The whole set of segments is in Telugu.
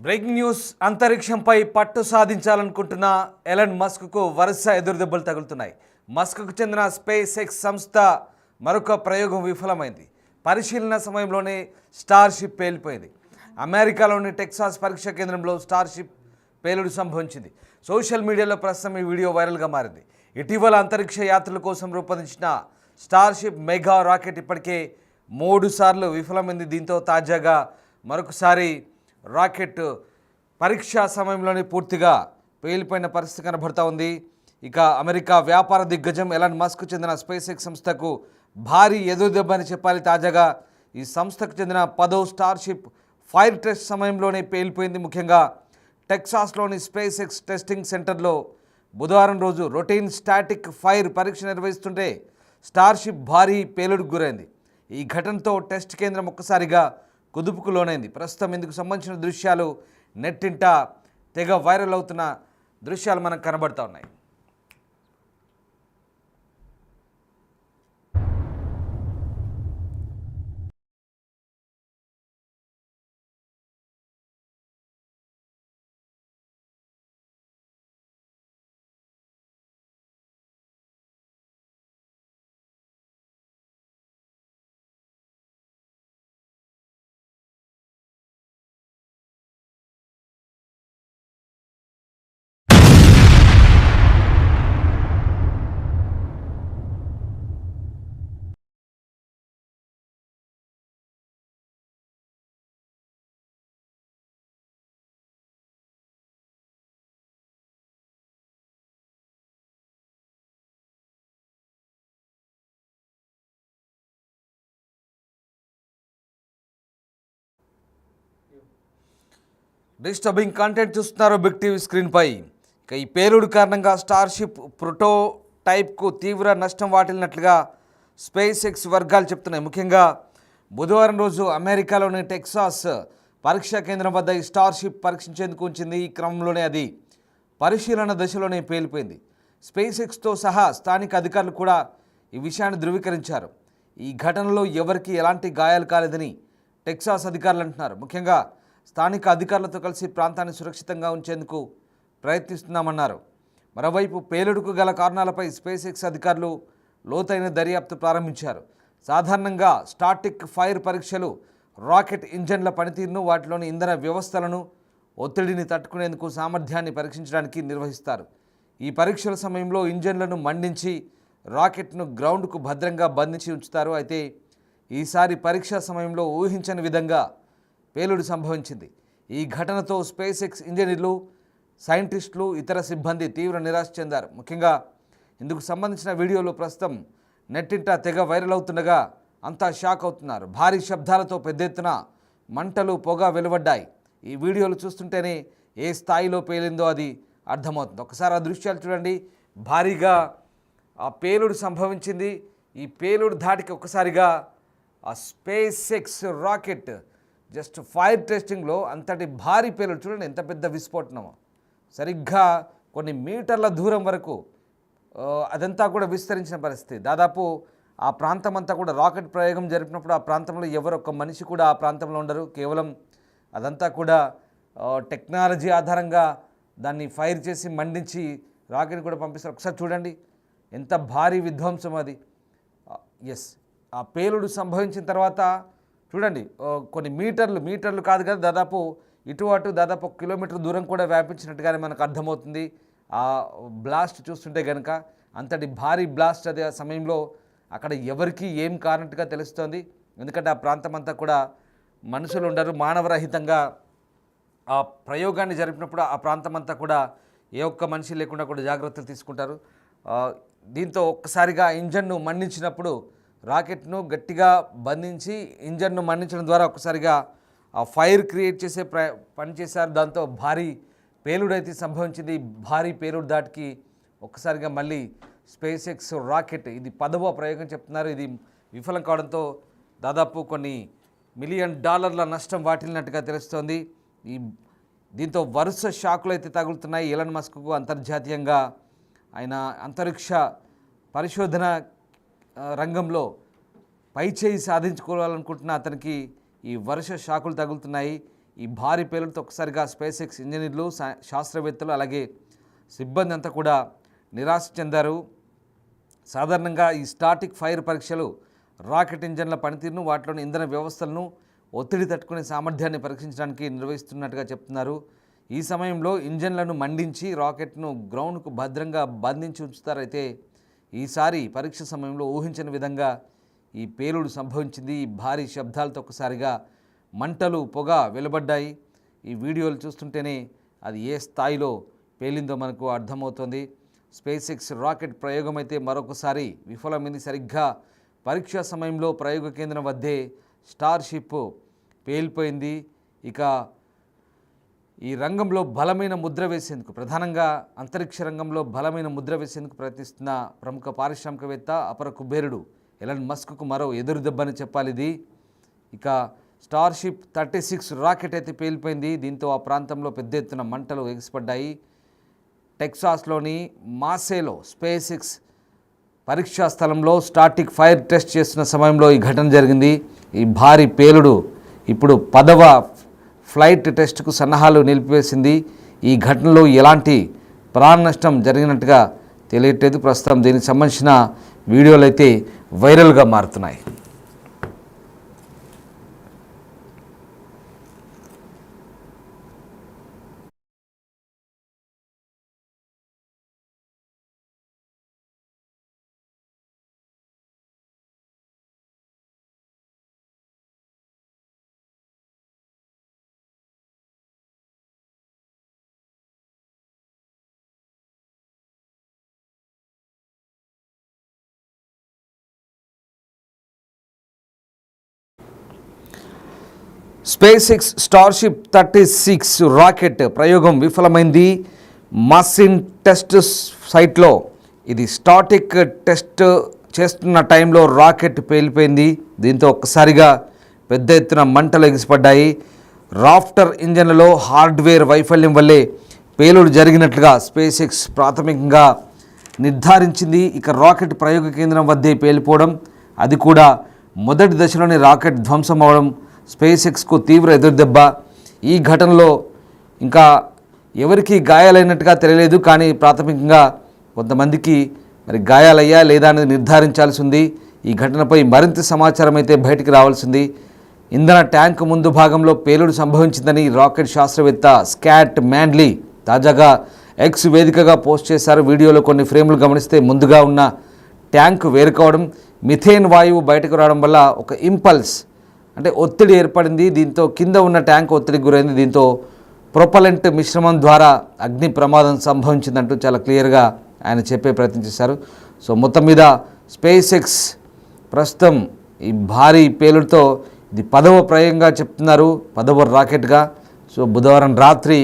Breaking news. అంతరిక్షంపై పట్టు సాధించాలనుకుంటున్న ఎలన్ మస్క్కు వరుస ఎదురుదెబ్బలు తగులుతున్నాయి. మస్క్కు చెందిన స్పేస్ ఎక్స్ సంస్థ మరొక ప్రయోగం విఫలమైంది. పరిశీలన సమయంలోనే స్టార్షిప్ పేలిపోయింది. అమెరికాలోని టెక్సాస్ పరీక్షా కేంద్రంలో స్టార్షిప్ పేలుడు సంభవించింది. సోషల్ మీడియాలో ప్రస్తుతం ఈ వీడియో వైరల్గా మారింది. ఇటీవల అంతరిక్ష యాత్రల కోసం రూపొందించిన స్టార్షిప్ మెగా రాకెట్ ఇప్పటికే 3 సార్లు విఫలమైంది. దీంతో తాజాగా మరొకసారి రాకెట్ పరీక్షా సమయంలోనే పూర్తిగా పేలిపోయిన పరిస్థితి కనబడుతూ ఉంది. ఇక అమెరికా వ్యాపార దిగ్గజం ఎలాన్ మస్క్ చెందిన స్పేస్ ఎక్స్ సంస్థకు భారీ ఎదురుదెబ్బ అని చెప్పాలి. తాజాగా ఈ సంస్థకు చెందిన 10వ స్టార్షిప్ ఫైర్ టెస్ట్ సమయంలోనే పేలిపోయింది. ముఖ్యంగా టెక్సాస్లోని స్పేస్ ఎక్స్ టెస్టింగ్ సెంటర్లో బుధవారం రోజు రొటీన్ స్టాటిక్ ఫైర్ పరీక్ష నిర్వహిస్తుంటే స్టార్షిప్ భారీ పేలుడుకు గురైంది. ఈ ఘటనతో టెస్ట్ కేంద్రం ఒక్కసారిగా కుదుపుకు లోనైంది. ప్రస్తుతం ఇందుకు సంబంధించిన దృశ్యాలు నెట్టింట తెగ వైరల్ అవుతున్న దృశ్యాలు మనకు కనబడుతూ ఉన్నాయి. డిస్టర్బింగ్ కంటెంట్ చూస్తున్నారు బిగ్ టీవీ స్క్రీన్పై. ఇక ఈ పేలుడు కారణంగా స్టార్షిప్ ప్రోటోటైప్కు తీవ్ర నష్టం వాటిల్లినట్లుగా స్పేస్ ఎక్స్ వర్గాలు చెప్తున్నాయి. ముఖ్యంగా బుధవారం రోజు అమెరికాలోని టెక్సాస్ పరీక్షా కేంద్రం వద్ద ఈ స్టార్షిప్ పరీక్షించేందుకు ఉంచింది. ఈ క్రమంలోనే అది పరిశీలన దశలోనే పేలిపోయింది. స్పేస్ ఎక్స్తో సహా స్థానిక అధికారులు కూడా ఈ విషయాన్ని ధృవీకరించారు. ఈ ఘటనలో ఎవరికీ ఎలాంటి గాయాలు కాలేదని టెక్సాస్ అధికారులు అంటున్నారు. ముఖ్యంగా స్థానిక అధికారులతో కలిసి ప్రాంతాన్ని సురక్షితంగా ఉంచేందుకు ప్రయత్నిస్తున్నామన్నారు. మరోవైపు పేలుడుకు గల కారణాలపై స్పేస్ ఎక్స్ అధికారులు లోతైన దర్యాప్తు ప్రారంభించారు. సాధారణంగా స్టాటిక్ ఫైర్ పరీక్షలు రాకెట్ ఇంజన్ల పనితీరును, వాటిలోని ఇంధన వ్యవస్థలను, ఒత్తిడిని తట్టుకునేందుకు సామర్థ్యాన్ని పరీక్షించడానికి నిర్వహిస్తారు. ఈ పరీక్షల సమయంలో ఇంజన్లను మండించి రాకెట్ను గ్రౌండ్కు భద్రంగా బంధించి ఉంచుతారు. అయితే ఈసారి పరీక్షా సమయంలో ఊహించని విధంగా పేలుడు సంభవించింది. ఈ ఘటనతో స్పేస్ ఎక్స్ ఇంజనీర్లు, సైంటిస్టులు, ఇతర సిబ్బంది తీవ్ర నిరాశ చెందారు. ముఖ్యంగా ఇందుకు సంబంధించిన వీడియోలు ప్రస్తుతం నెట్టింట తెగ వైరల్ అవుతుండగా అంతా షాక్ అవుతున్నారు. భారీ శబ్దాలతో పెద్ద ఎత్తున మంటలు, పొగ వెలువడ్డాయి. ఈ వీడియోలు చూస్తుంటేనే ఏ స్థాయిలో పేలిందో అది అర్థమవుతుంది. ఒకసారి ఆ దృశ్యాలు చూడండి. భారీగా ఆ పేలుడు సంభవించింది. ఈ పేలుడు ధాటికి ఒక్కసారిగా ఆ SpaceX rocket just fire టెస్టింగ్లో అంతటి భారీ పేలుడు చూడండి, ఎంత పెద్ద విస్ఫోటనమో. సరిగ్గా కొన్ని మీటర్ల దూరం వరకు అదంతా కూడా విస్తరించిన పరిస్థితి. దాదాపు ఆ ప్రాంతం అంతా కూడా రాకెట్ ప్రయోగం జరిపినప్పుడు ఆ ప్రాంతంలో ఎవరొక్క మనిషి కూడా ఆ ప్రాంతంలో ఉండరు. కేవలం అదంతా కూడా టెక్నాలజీ ఆధారంగా దాన్ని ఫైర్ చేసి మండించి రాకెట్ కూడా పంపిస్తారు. ఒకసారి చూడండి ఎంత భారీ విధ్వంసం అది. ఎస్, ఆ పేలుడు సంభవించిన తర్వాత చూడండి కొన్ని మీటర్లు కాదు కదా, దాదాపు ఇటు అటు దాదాపు 1 కిలోమీటర్ దూరం కూడా వ్యాపించినట్టుగానే మనకు అర్థమవుతుంది. ఆ బ్లాస్ట్ చూస్తుంటే కనుక అంతటి భారీ బ్లాస్ట్ అది ఆ సమయంలో అక్కడ ఎవరికి ఏం కారణట్టుగా తెలుస్తోంది. ఎందుకంటే ఆ ప్రాంతం అంతా కూడా మనుషులు ఉండరు, మానవరహితంగా ఆ ప్రయోగాన్ని జరిపినప్పుడు ఆ ప్రాంతం అంతా కూడా ఏ ఒక్క మనిషి లేకుండా కూడా జాగ్రత్తలు తీసుకుంటారు. దీంతో ఒక్కసారిగా ఇంజన్ను మండించినప్పుడు రాకెట్ను గట్టిగా బంధించి ఇంజన్ను మండించడం ద్వారా ఒక్కసారిగా ఆ ఫైర్ క్రియేట్ చేసే పని చేశారు. దాంతో భారీ పేలుడైతే సంభవించింది. భారీ పేలుడు దాటికి ఒక్కసారిగా మళ్ళీ స్పేస్ ఎక్స్ రాకెట్ ఇది 10వ ప్రయోగం చెప్తున్నారు. ఇది విఫలం కావడంతో దాదాపు కొన్ని $1 మిలియన్ నష్టం వాటిల్లినట్టుగా తెలుస్తోంది. దీంతో వరుస షాకులు అయితే తగులుతున్నాయి ఎలన్ మస్క్కు. అంతర్జాతీయంగా ఆయన అంతరిక్ష పరిశోధన రంగంలో పైచేయి సాధించుకోవాలనుకుంటున్న అతనికి ఈ వరుస షాకులు తగులుతున్నాయి. ఈ భారీ పేలుడుతో ఒక్కసారిగా స్పేస్ ఎక్స్ ఇంజనీర్లు, శాస్త్రవేత్తలు అలాగే సిబ్బంది అంతా కూడా నిరాశ చెందారు. సాధారణంగా ఈ స్టాటిక్ ఫైర్ పరీక్షలు రాకెట్ ఇంజన్ల పనితీరును, వాటిలోని ఇంధన వ్యవస్థలను, ఒత్తిడి తట్టుకునే సామర్థ్యాన్ని పరీక్షించడానికి నిర్వహిస్తున్నట్టుగా చెప్తున్నారు. ఈ సమయంలో ఇంజన్లను మండించి రాకెట్ను గ్రౌండ్కు భద్రంగా బంధించి ఉంచుతారైతే ఈసారి పరీక్ష సమయంలో ఊహించని విధంగా ఈ పేలుడు సంభవించింది. ఈ భారీ శబ్దాలతో ఒక్కసారిగా మంటలు, పొగ వెలువడ్డాయి. ఈ వీడియోలు చూస్తుంటేనే అది ఏ స్థాయిలో పేలిందో మనకు అర్థమవుతోంది. స్పేస్ ఎక్స్ రాకెట్ ప్రయోగం అయితే మరొకసారి విఫలమైంది. సరిగ్గా పరీక్షా సమయంలో ప్రయోగ కేంద్రం వద్దే స్టార్షిప్ పేలిపోయింది. ఇక ఈ రంగంలో బలమైన ముద్ర వేసేందుకు, ప్రధానంగా అంతరిక్ష రంగంలో బలమైన ముద్ర వేసేందుకు ప్రయత్నిస్తున్న ప్రముఖ పారిశ్రామికవేత్త, అపర కుబేరుడు ఎలన్ మస్క్కు మరో ఎదురు దెబ్బని చెప్పాలి ఇది. ఇక స్టార్షిప్ 36 రాకెట్ అయితే పేలిపోయింది. దీంతో ఆ ప్రాంతంలో పెద్ద ఎత్తున మంటలు ఎగిసిపడ్డాయి. టెక్సాస్లోని మాసేలో స్పేస్ ఎక్స్ పరీక్షా స్థలంలో స్టాటిక్ ఫైర్ టెస్ట్ చేస్తున్న సమయంలో ఈ ఘటన జరిగింది. ఈ భారీ పేలుడు ఇప్పుడు 10వ ఫ్లైట్ టెస్టుకు సన్నాహాలు నిలిపివేసింది. ఈ ఘటనలో ఎలాంటి ప్రాణ నష్టం జరిగినట్టుగా తెలియట్లేదు. ప్రస్తుతం దీనికి సంబంధించిన వీడియోలు అయితే వైరల్గా మారుతున్నాయి. స్పేస్ ఎక్స్ స్టార్షిప్ 36 రాకెట్ ప్రయోగం విఫలమైంది. మాసిన్ టెస్ట్ సైట్లో ఇది స్టాటిక్ టెస్ట్ చేస్తున్న టైంలో రాకెట్ పేలిపోయింది. దీంతో ఒక్కసారిగా పెద్ద ఎత్తున మంటలు ఎగిసిపడ్డాయి. రాఫ్టర్ ఇంజన్లలో హార్డ్వేర్ వైఫల్యం వల్లే పేలుడు జరిగినట్లుగా స్పేస్ ఎక్స్ ప్రాథమికంగా నిర్ధారించింది. ఇక రాకెట్ ప్రయోగ కేంద్రం వద్దే పేలిపోవడం, అది కూడా మొదటి దశలోని రాకెట్ ధ్వంసం అవడం స్పేస్ ఎక్స్కు తీవ్ర ఎదురుదెబ్బ. ఈ ఘటనలో ఇంకా ఎవరికి గాయాలైనట్టుగా తెలియలేదు, కానీ ప్రాథమికంగా కొంతమందికి మరి గాయాలయ్యా లేదా అనేది నిర్ధారించాల్సి ఉంది. ఈ ఘటనపై మరింత సమాచారం అయితే బయటికి రావాల్సింది. ఇంధన ట్యాంక్ ముందు భాగంలో పేలుడు సంభవించిందని రాకెట్ శాస్త్రవేత్త స్కాట్ మ్యాన్లీ తాజాగా ఎక్స్ వేదికగా పోస్ట్ చేశారు. వీడియోలో కొన్ని ఫ్రేములు గమనిస్తే ముందుగా ఉన్న ట్యాంక్ వేరుకోవడం, మిథేన్ వాయువు బయటకు రావడం వల్ల ఒక ఇంపల్స్ అంటే ఒత్తిడి ఏర్పడింది. దీంతో కింద ఉన్న ట్యాంక్ ఒత్తిడికి గురైంది. దీంతో ప్రొపలెంట్ మిశ్రమం ద్వారా అగ్ని ప్రమాదం సంభవించిందంటూ చాలా క్లియర్గా ఆయన చెప్పే ప్రయత్నం చేశారు. సో మొత్తం మీద స్పేస్ ఎక్స్ ప్రస్తుతం ఈ భారీ పేలుడుతో ఇది 10వ ప్రయోగంగా చెప్తున్నారు, 10వ రాకెట్గా. సో బుధవారం రాత్రి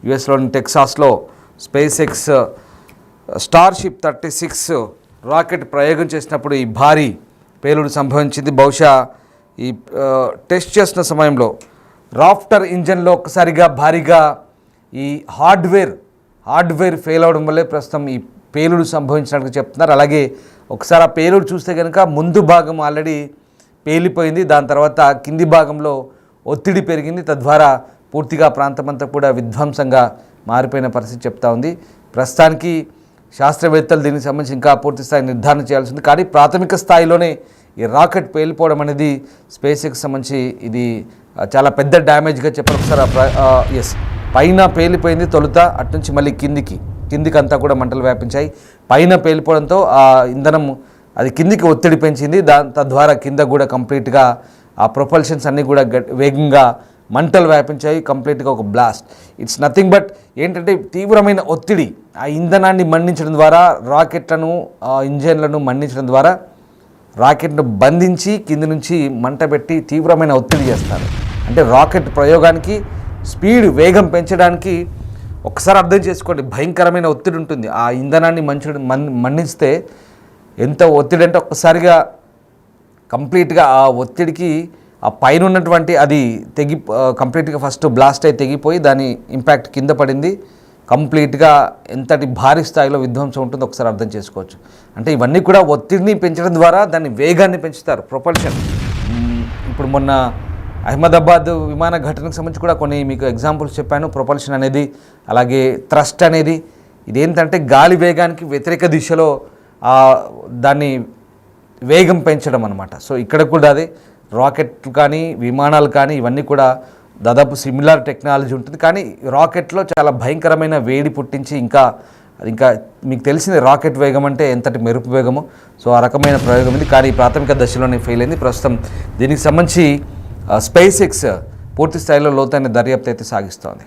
యుఎస్లోని టెక్సాస్లో స్పేస్ ఎక్స్ స్టార్షిప్ 36 రాకెట్ ప్రయోగం చేసినప్పుడు ఈ భారీ పేలుడు సంభవించింది. బహుశా ఈ టెస్ట్ చేస్తున్న సమయంలో రాఫ్టర్ ఇంజన్లో ఒక్కసారిగా భారీగా ఈ హార్డ్వేర్ ఫెయిల్ అవడం వల్లే ప్రస్తుతం ఈ పేలుడు సంభవించినట్టు చెప్తున్నారు. అలాగే ఒకసారి ఆ పేలుడు చూస్తే కనుక ముందు భాగం ఆల్రెడీ పేలిపోయింది. దాని తర్వాత కింది భాగంలో ఒత్తిడి పెరిగింది. తద్వారా పూర్తిగా ప్రాంతమంతా కూడా విధ్వంసంగా మారిపోయిన పరిస్థితి చెప్తా ఉంది. ప్రస్తుతానికి శాస్త్రవేత్తలు దీనికి సంబంధించి ఇంకా పూర్తి స్థాయి నిర్ధారణ చేయాల్సి ఉంది. కానీ ప్రాథమిక స్థాయిలోనే ఈ రాకెట్ పేలిపోవడం అనేది స్పేస్ ఎక్స్ సంబంధించి ఇది చాలా పెద్ద డ్యామేజ్గా చెప్పారు. ఒకసారి ఎస్ పైన పేలిపోయింది తొలుత, అటునుంచి మళ్ళీ కిందికి అంతా కూడా మంటలు వ్యాపించాయి. పైన పేలిపోవడంతో ఆ ఇంధనం అది కిందికి ఒత్తిడి పెంచింది. తద్వారా కింద కూడా కంప్లీట్గా ఆ ప్రొపల్షన్స్ అన్నీ కూడా వేగంగా మంటలు వ్యాపించాయి. కంప్లీట్గా ఒక బ్లాస్ట్. ఇట్స్ నథింగ్ బట్ ఏంటంటే తీవ్రమైన ఒత్తిడి ఆ ఇంధనాన్ని మండించడం ద్వారా, రాకెట్లను ఇంజన్లను మండించడం ద్వారా రాకెట్ను బంధించి కింది నుంచి మంట పెట్టి తీవ్రమైన ఒత్తిడి చేస్తారు. అంటే రాకెట్ ప్రయోగానికి వేగం పెంచడానికి ఒకసారి అర్థం చేసుకోండి, భయంకరమైన ఒత్తిడి ఉంటుంది. ఆ ఇంధనాన్ని మండిస్తే ఎంత ఒత్తిడి అంటే ఒక్కసారిగా కంప్లీట్గా ఆ ఒత్తిడికి ఆ పైన ఉన్నటువంటి అది కంప్లీట్గా ఫస్ట్ బ్లాస్ట్ అయి తెగిపోయి దాని ఇంపాక్ట్ కింద పడింది. కంప్లీట్గా ఎంతటి భారీ స్థాయిలో విధ్వంసం ఉంటుందో ఒకసారి అర్థం చేసుకోవచ్చు. అంటే ఇవన్నీ కూడా ఒత్తిడిని పెంచడం ద్వారా దాని వేగాన్ని పెంచుతారు, ప్రొపల్షన్. ఇప్పుడు మొన్న అహ్మదాబాద్ విమాన ఘటనకు సంబంధించి కూడా కొన్ని మీకు ఎగ్జాంపుల్స్ చెప్పాను. ప్రొపల్షన్ అనేది, అలాగే థ్రస్ట్ అనేది, ఇదేంటంటే గాలి వేగానికి వ్యతిరేక దిశలో దాన్ని వేగం పెంచడం అనమాట. సో ఇక్కడ కూడా అదే రాకెట్లు కానీ విమానాలు కానీ ఇవన్నీ కూడా దాదాపు సిమిలర్ టెక్నాలజీ ఉంటుంది. కానీ రాకెట్లో చాలా భయంకరమైన వేడి పుట్టించి ఇంకా మీకు తెలిసింది రాకెట్ వేగం అంటే ఎంతటి మెరుపు వేగమో. సో ఆ రకమైన ప్రయోగం ఇది. కానీ ప్రాథమిక దశలోనే ఫెయిల్ అయింది. ప్రస్తుతం దీనికి సంబంధించి స్పేస్ ఎక్స్ పూర్తి స్థాయిలో లోతైన దర్యాప్తు అయితే సాగిస్తోంది.